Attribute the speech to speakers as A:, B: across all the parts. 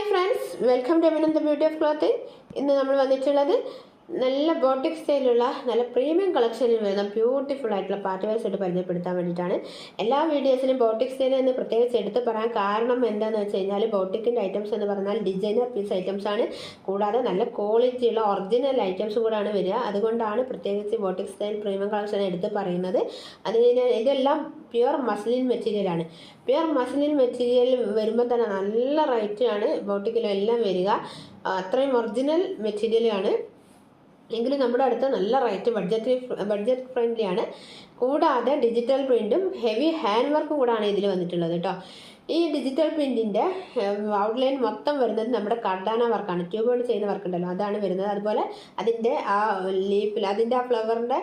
A: Hi friends, welcome to eminent the beauty of clothing. ഇന്ന് നമ്മൾ വന്നിട്ടുള്ളത് നല്ല ബോട്ടിക് സ്റ്റൈലുള്ള നല്ല പ്രീമിയം കളക്ഷനിൽ വരുന്ന ബ്യൂട്ടിഫുൾ ആയിട്ടുള്ള പാർട്ടി വെയർ സെറ്റ് പരിചയപ്പെടുത്താൻ വേണ്ടിയിട്ടാണ്. എല്ലാ വീഡിയോസിലും ബോട്ടിക് സ്റ്റൈൽ എന്ന് പ്രത്യേകിച്ച് എടുത്ത് പറയാൻ കാരണം എന്താണെന്ന് വെച്ച് കഴിഞ്ഞാൽ ബോട്ടിക്കിൻ്റെ ഐറ്റംസ് എന്ന് പറഞ്ഞാൽ ഡിസൈനർ പീസ് ഐറ്റംസ് ആണ്, കൂടാതെ നല്ല ക്വാളിറ്റിയുള്ള ഒറിജിനൽ ഐറ്റംസ് കൂടാണ് വരിക. അതുകൊണ്ടാണ് പ്രത്യേകിച്ച് ബോട്ടിക് സ്റ്റൈൽ പ്രീമിയം കളക്ഷൻ എടുത്ത് പറയുന്നത്. ഇതെല്ലാം പ്യുവർ മസ്ലിൻ മെറ്റീരിയലാണ്. പ്യുവർ മസ്ലിൻ മെറ്റീരിയൽ വരുമ്പോൾ തന്നെ നല്ല റേറ്റാണ് ബോട്ടിക്കിലെല്ലാം വരിക. അത്രയും ഒറിജിനൽ മെറ്റീരിയലാണ് എങ്കിലും നമ്മുടെ അടുത്ത് നല്ല റേറ്റ് ബഡ്ജറ്റ് ഫ്രണ്ട്ലി ആണ്. കൂടാതെ ഡിജിറ്റൽ പ്രിൻറ്റും ഹെവി ഹാൻഡ് വർക്കും കൂടാണ് ഇതിൽ വന്നിട്ടുള്ളത് കേട്ടോ. ഈ ഡിജിറ്റൽ പ്രിൻറ്റിൻ്റെ ഔട്ട്ലൈൻ മൊത്തം വരുന്നത് നമ്മുടെ കർഡാന വർക്കാണ്, ട്യൂബ് കൊണ്ട് ചെയ്യുന്ന വർക്ക് ഉണ്ടല്ലോ, അതാണ് വരുന്നത്. അതുപോലെ അതിൻ്റെ ആ ലീഫിൽ അതിൻ്റെ ആ ഫ്ലവറിൻ്റെ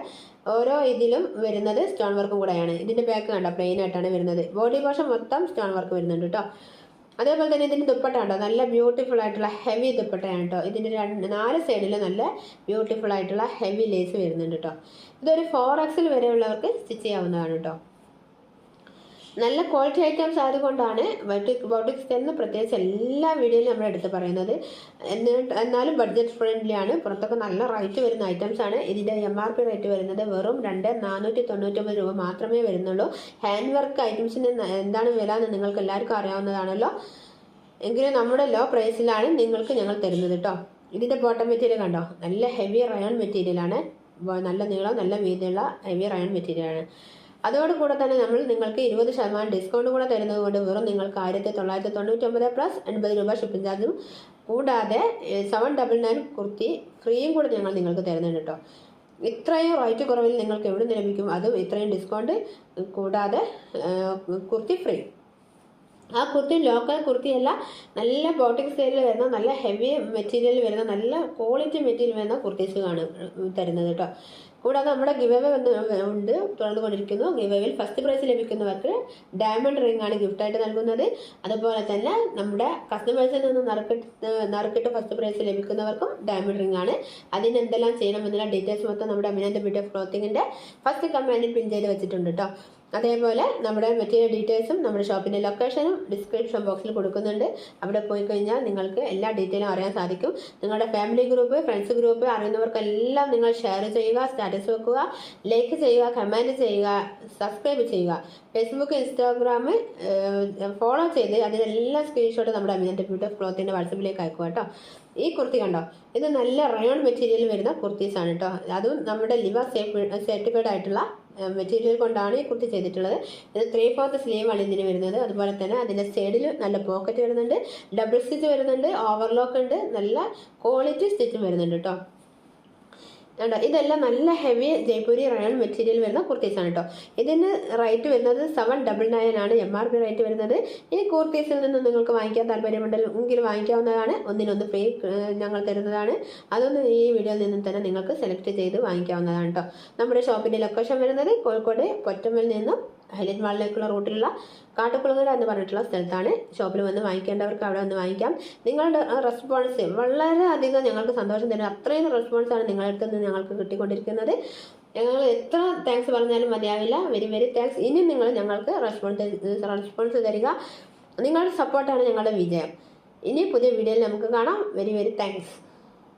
A: ഓരോ ഇതിലും വരുന്നത് സ്റ്റോൺ വർക്കും കൂടെയാണ്. ഇതിൻ്റെ ബാക്ക് കണ്ടോ, പ്ലെയിൻ ആയിട്ടാണ് വരുന്നത്. ബോഡി പോർഷൻ മൊത്തം സ്റ്റോൺ വർക്ക് വരുന്നുണ്ട് കേട്ടോ. അതേപോലെ തന്നെ ഇതിൻ്റെ ദുപ്പട്ട ഉണ്ടോ, നല്ല ബ്യൂട്ടിഫുൾ ആയിട്ടുള്ള ഹെവി ദുപ്പട്ടയാണ് കേട്ടോ. ഇതിൻ്റെ 4 സൈഡിൽ നല്ല ബ്യൂട്ടിഫുൾ ആയിട്ടുള്ള ഹെവി ലേസ് വരുന്നുണ്ട് കേട്ടോ. ഇതൊരു 4XL വരെയുള്ളവർക്ക് സ്റ്റിച്ച് ചെയ്യാവുന്നതാണ് കേട്ടോ. നല്ല ക്വാളിറ്റി ഐറ്റംസ് ആയതുകൊണ്ടാണ് ബോട്ടിക് സ്റ്റൈലിന് പ്രത്യേകിച്ച് എല്ലാ വീഡിയോയിലും നമ്മൾ എടുത്ത് പറയുന്നത്. എന്നാലും ബഡ്ജറ്റ് ഫ്രണ്ട്ലി ആണ്. പുറത്തൊക്കെ നല്ല റേറ്റ് വരുന്ന ഐറ്റംസ് ആണ്. ഇതിൻ്റെ MRP റേറ്റ് വരുന്നത് വെറും 2499 രൂപ മാത്രമേ വരുന്നുള്ളൂ. ഹാൻഡ് വർക്ക് ഐറ്റംസിന് എന്താണ് വില എന്ന് നിങ്ങൾക്ക് എല്ലാവർക്കും അറിയാവുന്നതാണല്ലോ. എങ്കിലും നമ്മുടെ ലോ പ്രൈസിലാണ് നിങ്ങൾക്ക് ഞങ്ങൾ തരുന്നത് കേട്ടോ. ഇതിൻ്റെ ബോട്ടം മെറ്റീരിയൽ കണ്ടോ, നല്ല ഹെവി റയോൺ മെറ്റീരിയലാണ്. നല്ല നീളം നല്ല വീതിയുള്ള ഹെവി റയോൺ മെറ്റീരിയലാണ്. അതോടുകൂടെ തന്നെ നമ്മൾ നിങ്ങൾക്ക് 20% ഡിസ്കൗണ്ട് കൂടെ തരുന്നത് കൊണ്ട് വെറും നിങ്ങൾക്ക് 1999 പ്ലസ് 80 രൂപ ഷിപ്പിംഗ് ചാർജും കൂടാതെ 799 കുർത്തി ഫ്രീയും കൂടെ ഞങ്ങൾ നിങ്ങൾക്ക് തരുന്നുണ്ട് കേട്ടോ. ഇത്രയും റേറ്റ് കുറവിൽ നിങ്ങൾക്ക് എവിടെ നിന്ന് ലഭിക്കും? അതും ഇത്രയും ഡിസ്കൗണ്ട് കൂടാതെ കുർത്തി ഫ്രീ. ആ കുർത്തി ലോക്കൽ കുർത്തിയല്ല, നല്ല ബോട്ടിക് സ്റ്റൈലിൽ വരുന്ന നല്ല ഹെവി മെറ്റീരിയൽ വരുന്ന നല്ല ക്വാളിറ്റി മെറ്റീരിയൽ വരുന്ന കുർത്തീസാണ് തരുന്നത് കേട്ടോ. കൂടാതെ നമ്മുടെ ഗിവ് അവേ ഉണ്ട്, തുറന്നുകൊണ്ടിരിക്കുന്നു. ഗിവ് അവേയിൽ ഫസ്റ്റ് പ്രൈസ് ലഭിക്കുന്നവർക്ക് ഡയമണ്ട് റിംഗ് ആണ് ഗിഫ്റ്റായിട്ട് നൽകുന്നത്. അതുപോലെ തന്നെ നമ്മുടെ കസ്റ്റമേഴ്സിൽ നിന്ന് നറുക്കിട്ട് ഫസ്റ്റ് പ്രൈസ് ലഭിക്കുന്നവർക്കും ഡയമണ്ട് റിംഗ് ആണ്. അതിന് എന്തെല്ലാം ചെയ്യണമെന്നുള്ള ഡീറ്റെയിൽസ് മൊത്തം നമ്മുടെ അമിനൻ ദ ബ്യൂട്ടി ഓഫ് ക്ലോത്തിങ്ങിൻ്റെ ഫസ്റ്റ് കമൻറ്റിൽ പിൻ ചെയ്ത് വെച്ചിട്ടുണ്ട് കേട്ടോ. അതേപോലെ നമ്മുടെ മെറ്റീരിയൽ ഡീറ്റെയിൽസും നമ്മുടെ ഷോപ്പിൻ്റെ ലൊക്കേഷനും ഡിസ്ക്രിപ്ഷൻ ബോക്സിൽ കൊടുക്കുന്നുണ്ട്. അവിടെ പോയി കഴിഞ്ഞാൽ നിങ്ങൾക്ക് എല്ലാ ഡീറ്റെയിലും അറിയാൻ സാധിക്കും. നിങ്ങളുടെ ഫാമിലി ഗ്രൂപ്പ്, ഫ്രണ്ട്സ് ഗ്രൂപ്പ് അറിയുന്നവർക്കെല്ലാം നിങ്ങൾ ഷെയർ ചെയ്യുക, സ്റ്റാറ്റസ് വെക്കുക, ലൈക്ക് ചെയ്യുക, കമൻറ്റ് ചെയ്യുക, സബ്സ്ക്രൈബ് ചെയ്യുക. ഫേസ്ബുക്ക്, ഇൻസ്റ്റാഗ്രാം ഫോളോ ചെയ്ത് അതിനെല്ലാം സ്ക്രീൻഷോട്ട് നമ്മുടെ അമിനൻ ദ ബ്യൂട്ടി ഓഫ് ക്ലോത്തിൻ്റെ വാട്സപ്പിലേക്ക് അയക്കുക കേട്ടോ. ഈ കുർത്തി കണ്ടോ, ഇത് നല്ല റയോൺ മെറ്റീരിയൽ വരുന്ന കുർത്തീസാണ് കേട്ടോ. അതും നമ്മുടെ ലിവ സർട്ടിഫൈഡ് ആയിട്ടുള്ള മെറ്റീരിയൽ കൊണ്ടാണ് ഈ കുർത്തി ചെയ്തിട്ടുള്ളത്. ഇത് 3/4 സ്ലീവാണ് ഇതിന് വരുന്നത്. അതുപോലെ തന്നെ അതിൻ്റെ സൈഡിൽ നല്ല പോക്കറ്റ് വരുന്നുണ്ട്, ഡബിൾ സ്റ്റിച്ച് വരുന്നുണ്ട്, ഓവർലോക്ക് ഉണ്ട്, നല്ല ക്വാളിറ്റി സ്റ്റിച്ചും വരുന്നുണ്ട് കേട്ടോ. ഇതെല്ലാം നല്ല ഹെവി ജയ്പൂരി റയോൺ മെറ്റീരിയൽ വരുന്ന കുർത്തീസാണ് കേട്ടോ. ഇതിന് റേറ്റ് വരുന്നത് 799 ആണ് MRP റേറ്റ് വരുന്നത്. ഈ കുർത്തീസിൽ നിന്ന് നിങ്ങൾക്ക് വാങ്ങിക്കാൻ താല്പര്യമുണ്ടെങ്കിൽ വാങ്ങിക്കാവുന്നതാണ്. ഒന്നിനൊന്ന് ഫ്രീ ഞങ്ങൾ തരുന്നതാണ്. അതൊന്ന് ഈ വീഡിയോയിൽ നിന്നും തന്നെ നിങ്ങൾക്ക് സെലക്ട് ചെയ്ത് വാങ്ങിക്കാവുന്നതാണ് കേട്ടോ. നമ്മുടെ ഷോപ്പിൻ്റെ ലൊക്കേഷൻ വരുന്നത് കോഴിക്കോട് പൊറ്റമ്മൽ നിന്നും ഹൈലൈറ്റ് മാളിലേക്കുള്ള റൂട്ടിലുള്ള കാട്ടുകുളങ്ങര എന്ന് പറഞ്ഞിട്ടുള്ള സ്ഥലത്താണ്. ഷോപ്പിൽ വന്ന് വാങ്ങിക്കേണ്ടവർക്ക് അവിടെ വന്ന് വാങ്ങിക്കാം. നിങ്ങളുടെ റെസ്പോൺസ് വളരെയധികം ഞങ്ങൾക്ക് സന്തോഷം തരും. അത്രയും റെസ്പോൺസാണ് നിങ്ങളുടെ അടുത്ത് നിന്ന് ഞങ്ങൾക്ക് കിട്ടിക്കൊണ്ടിരിക്കുന്നത്. ഞങ്ങൾ എത്ര താങ്ക്സ് പറഞ്ഞാലും മതിയാവില്ല. Very very thanks. ഇനി നിങ്ങൾ ഞങ്ങൾക്ക് റെസ്പോൺസ് തരിക. നിങ്ങളുടെ സപ്പോർട്ടാണ് ഞങ്ങളുടെ വിജയം. ഇനി പുതിയ വീഡിയോയിൽ നമുക്ക് കാണാം. Very very thanks.